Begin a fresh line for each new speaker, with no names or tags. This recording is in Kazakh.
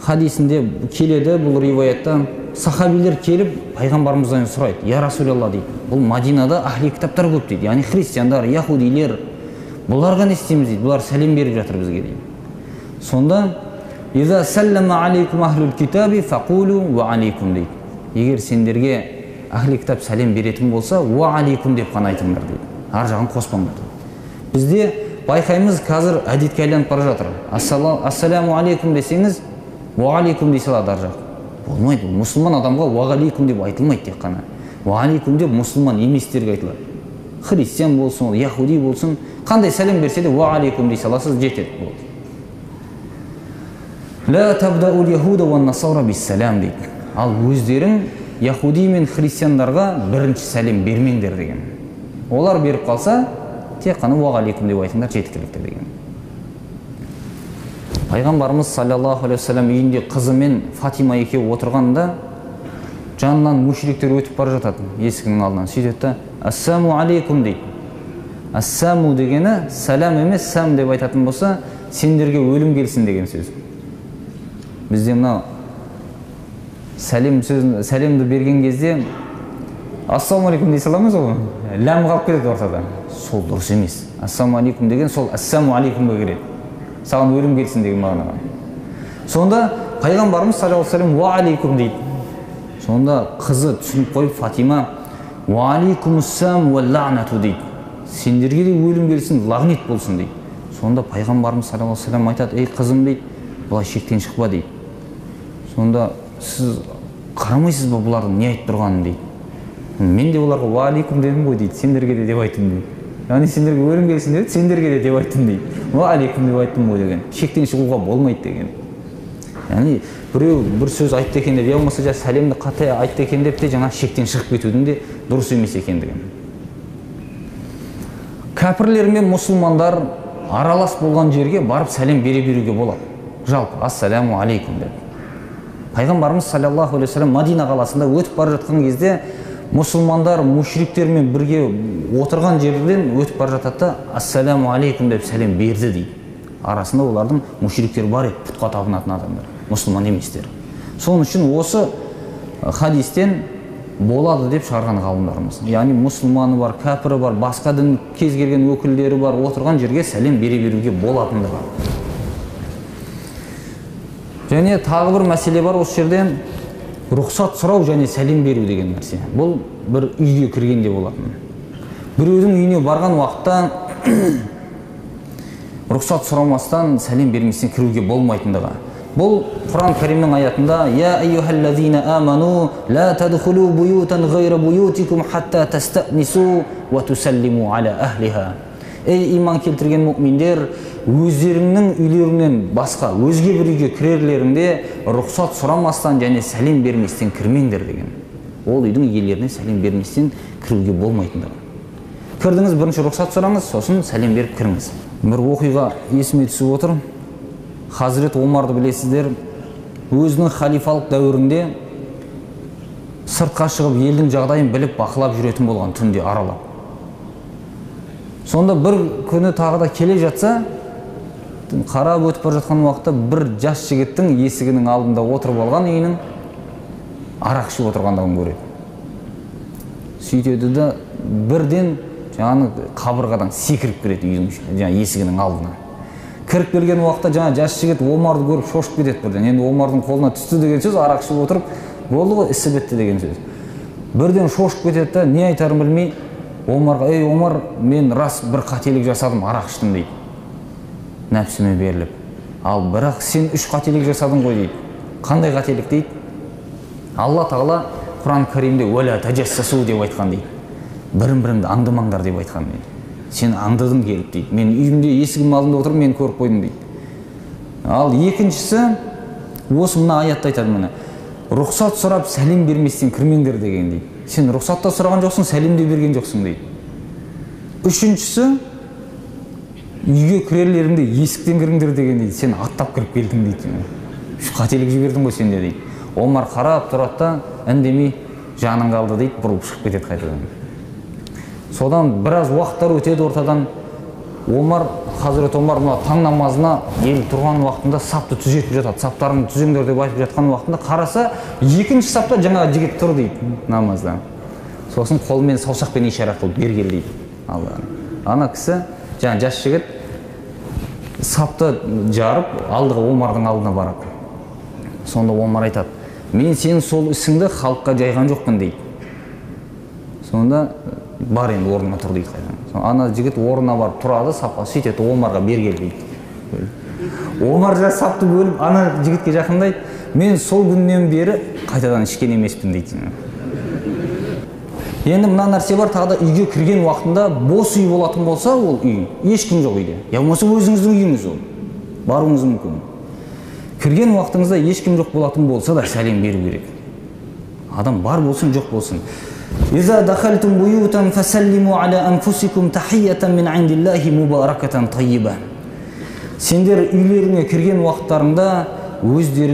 хадисінде келеді, бұл риwayatта сахабилер келіп пайғамбарымыздан сұрайды: "Я Расулалла" дейді. Бұл Мадинада ахли кітаптар көп дейді. Яғни христиандар, яһудилер. Бұларға не істейміз дейді? Бұлар сәлем беріп жатыр бізге дейді. Сонда "Иза саллама алейкум ахлул китаби фақулу ва алейкум" дейді. Егер сендерге ахли кітап сәлем беретін болса, "ва алейкум" деп қана айтыңдар дейді. Ар жағын қоспаңдар дейді. Бізде байқаймыз, қазір әдетке айланып бара жатыр. "Ассаламу алейкум" десеңіз, "ва алейкум" дей салады ар жақ. Болмайды. Мұсылман адамға "ва алейкум" деп айтылмайды тек қана. "Ва алейкум" деп мұсылман еместерге айтылады. Христиан болсын, яһуди болсын, қандай сәлем берсе де "ва алейкум" дей саласыз, жетеді. "Ла табдаул яһуда ва насара бис-салам" дейді. Ал өздерің яһуди мен христиандарға бірінші сәлем бермеңдер деген. Олар беріп қалса, тек қана "ва алейкум" деп айтыңдар, жеткілікті деген. Пайғамбарымыз саллаллаху алейхи вассалам үйінде қызымен Фатима екеуі отырғанда жанынан мушриктер өтіп бара жатады есігінің алдынан. Сөйтеді да "Ассаму алейкум" дейді. Ассаму дегені сәлем емес, сәм деп айтатын болса, сендерге өлім келсін деген сөз. Бізде мына сәлемді берген кезде "Ассаму алейкум" дей саламыз ғой, ләм қалып кетеді ортада. Сол дұрыс емес. "Ассаму алейкум" деген сол "Ассаму алейкумға" кіреді. Саған өлім келсін деген мағынаға. Сонда пайғамбарымыз саллаллаху алейхи вассалам "ва алейкум" дейді. Сонда қызы түсініп қойып Фатима "ва алейкумуссам ва лаънату" дейді. Сендерге де өлім келсін, лағнет болсын дейді. Сонда пайғамбарымыз саллаллаху алейхи вассалам айтады: "Ей қызым" дейді, "бұлай шектен шықпа" дейді. Сонда сіз қарамайсыз ба бұлардың не айтып тұрғанын дейді. "Мен де оларға "ва алейкум" дедім ғой" дейді, "сендерге де" деп айттым дейді. Яғни сендерге өлім келсін деді, сендерге де деп айттым дейді. "Ва алейкум" деп айттым ғой деген. Шектен шығуға болмайды деген. Яғни біреу бір сөз айтты екен деп, я болмаса сәлемді қате айтты екен деп те жаңа шектен шығып кетудің де дұрыс емес екендігін. Кәпірлер мен мұсылмандар аралас болған жерге барып сәлем бере беруге болады. Жалпы "Ассаламу алейкум" деп. Пайғамбарымыз саллаллаху алейхи вассалам Мадина қаласында өтіп бара жатқан кезде мұсылмандар мушриктермен бірге отырған жерден өтіп бара жатады да "Ассаламу алейкум" деп сәлем берді дейді. Арасында олардың мушриктер бар еді, пұтқа табынатын адамдар, мұсылман еместер. Соның үшін осы хадистен болады деп шығарған ғалымдарымыз. Яғни мұсылманы бар, кәпірі бар, басқа дін кез келген өкілдері бар, отырған жерге сәлем бере беруге болатындығы. Және тағы бір мәселе бар осы жерден, рұқсат сұрау және сәлем беру деген нәрсе. Бұл бір үйге кіргенде болатын. Біреудің үйіне барған уақытта рұқсат сұрамастан сәлем берместен кіруге болмайтындығы. Бұл Құран Кәрімнің аятында: "Я айюхаллазина аману ла тадхулу буютан гайра буютикум хатта тастанису ва тусаллиму аля ахлиха." Ей иман келтірген мұъминдер, өздеріңнің үйлерінен басқа өзге бір үйге кірерлерінде рұқсат сұрамастан және сәлем берместен кірмеңдер деген. Ол үйдің иелеріне сәлем берместен кіруге болмайтындығы. Кірдіңіз, бірінші рұқсат сұраңыз, сосын сәлем беріп кіріңіз. Бір оқиға есіме түсіп отыр. Хазірет Омарды білесіздер, өзінің халифалық дәуірінде сыртқа шығып елдің жағдайын біліп бақылап жүретін болған, түнде аралап. Сонда бір күні тағы да келе жатса, қарап өтіп бара жатқан уақытта бір жас жігіттің есігінің алдында отырып алған үйінің арақ ішіп отырғандығын көреді. Сөйтеді де бірден жаңағы қабырғадан секіріп кіреді үйдің жаңағы есігінің алдына. Кіріп келген уақытта жаңа жас жігіт Омарды көріп шошып кетеді бірден. Енді Омардың қолына түсті деген сөз, арақ ішіп отырып, болды ғой, ісі бітті деген сөз. Бірден шошып кетеді де, не айтарын білмей Омарға: "Ей Омар, мен рас бір қателік жасадым, арақ іштім" дейді. Нәпсіме беріліп. "Ал бірақ сен 3 қателік жасадың ғой" дейді. "Қандай қателік" дейді? Алла Тағала Құран Кәрімде "Уәлә тәжәссәсу" деп айтқан дейді. Бірін-біріңді аңдымаңдар деп айтқан дейді. Сен аңдыдың келіп дейді. Мен үйімде есігім алдында отырып, мен көріп қойдым дейді. Ал екіншісі, осы мына аятта айтады міне: "Рұқсат сұрап сәлем берместен кірмеңдер" деген дейді. Сен рұқсатта сұраған жоқсың, сәлем де берген жоқсың дейді. Үшіншісі, үйге кірерлеріңде есіктен кіріңдер деген дейді. Сен аттап кіріп келдің дейді. Қателік жібердің ғой сен де дейді. Омар қарап тұрады да, үндемей жаның қалды дейді, бұрылып шығып кетеді қайтадан. Содан біраз уақыттар өтеді ортадан. Омар Hazрет Омар мына таң намазына ел тұрған уақытында сапты түзетіп жатады. Саптарыңды түзеңдер деп айтып жатқан уақытында қараса, екінші сапта жаңағы жігіт тұр дейді намазда. Сосын қолмен саусақпен ишара қылып бергел дейді. Ана кісі жаңа жас жігіт сапты жарып алдыға Омардың алдына барады. Сонда Омар айтады: "Мен сенің сол ісіңді халыққа жайған жоқпын" дейді. Сонда бар енді орнына тұр дейді. Ана жігіт орнына барып тұрады, сапқа сөйтеді, Омарға бергел дейді. Омар жас сапты бөліп, ана жігітке жақындайды: "Мен сол күннен бері қайтадан ішкен емеспін" дейді. Енді мына нәрсе бар, тағы да үйге кірген уақытында бос үй болатын болса, ол үй, ешкім жоқ үйде. Я болмаса өзіңіздің үйіңіз ол. Баруыңыз мүмкін. Кірген уақытыңызда ешкім жоқ болатын болса да сәлем беру керек. Адам бар болсын, жоқ болсын. إذا دخلتم بيوتا فسلموا على أنفسكم تحية من عند الله مباركة طيبة. Сендер үйлеріңе кірген уақыттарында өздерің